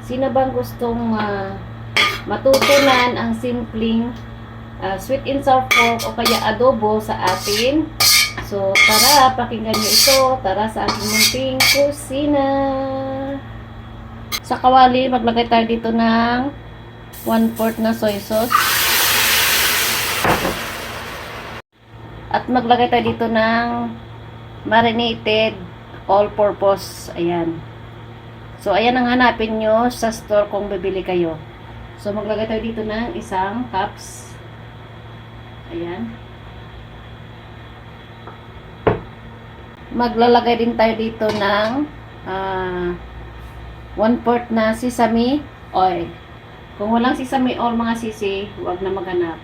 Sino bang gustong matutunan ang simpleng sweet and sour pork o kaya adobo sa atin? So, tara, pakinggan nyo ito. Tara sa ating munting kusina. Sa kawali, maglagay tayo dito ng 1/4 na soy sauce. At maglagay tayo dito ng marinated all-purpose. Ayan. So, ayan ang hanapin nyo sa store kung bibili kayo. So, maglagay tayo dito ng isang cups. Ayan. Maglalagay din tayo dito ng 1/4 na sesame oil. Kung walang sesame oil mga sisi, huwag na maghanap.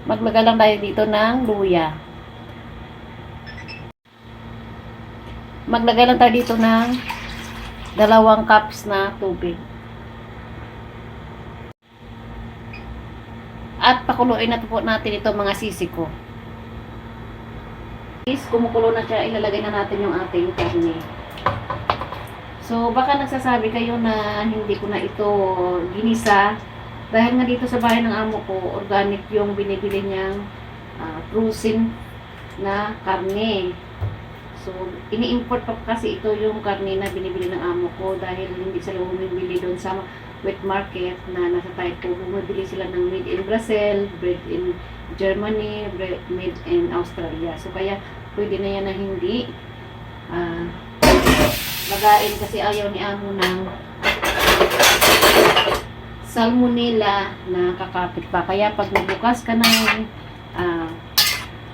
Maglagay lang tayo dito ng luya. Maglagay lang tayo dito ng 2 cups na tubig. At pakuluin na po natin ito mga sisi ko. Kumukulo na siya, ilalagay na natin yung ating karne. So, baka nagsasabi kayo na hindi ko na ito ginisa. Dahil nga dito sa bahay ng amo ko, organic yung binibili niyang frozen na karne. So, ini-import pa kasi ito yung karne na binibili ng amo ko dahil hindi sila bumibili doon sa wet market na nasa Taiko. Bumibili sila ng made in Brazil, made in Germany, made in Australia. So, kaya pwede na yan na hindi lagain kasi ayaw ni amo ng salmonella na kakapit pa. Kaya pag nabukas ka ng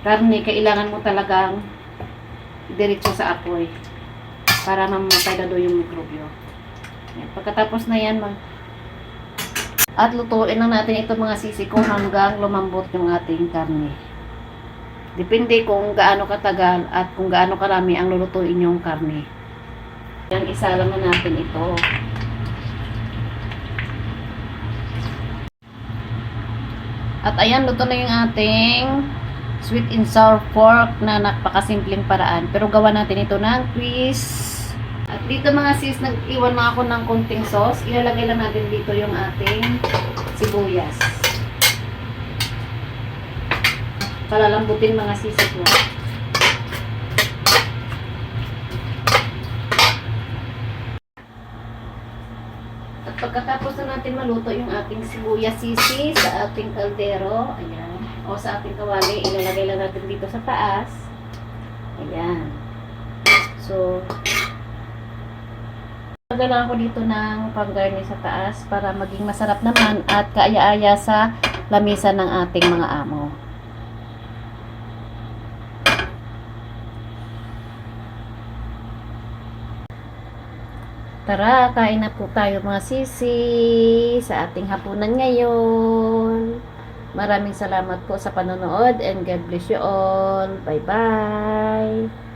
karne, kailangan mo talagang diretso sa apoy para mamatay na doon yung mikrobyo. Pagkatapos na yan, at lutuin lang natin ito mga sisi ko hanggang lumambot yung ating karne. Depende kung gaano katagal at kung gaano karami ang lulutuin yung karne. Yan, isa lang na natin ito. At ayan, luto na yung ating sweet and sour pork na napakasimpleng paraan. Pero gawa natin ito ng twist. At dito mga sis, nag-iwan na ako ng konting sauce. Ilalagay lang natin dito yung ating sibuyas. Palalambutin mga sis ko. At pagkatapos na natin maluto yung ating sibuyas sisi sa ating kaldero, ayan, o sa ating kawali, ilalagay lang natin dito sa taas. Ayan. So, lagay lang ako dito ng panggarni sa taas para maging masarap naman at kaaya-aya sa lamisa ng ating mga amo. Tara, kain na po tayo mga sisi sa ating hapunan ngayon. Maraming salamat po sa panonood and God bless you all. Bye-bye!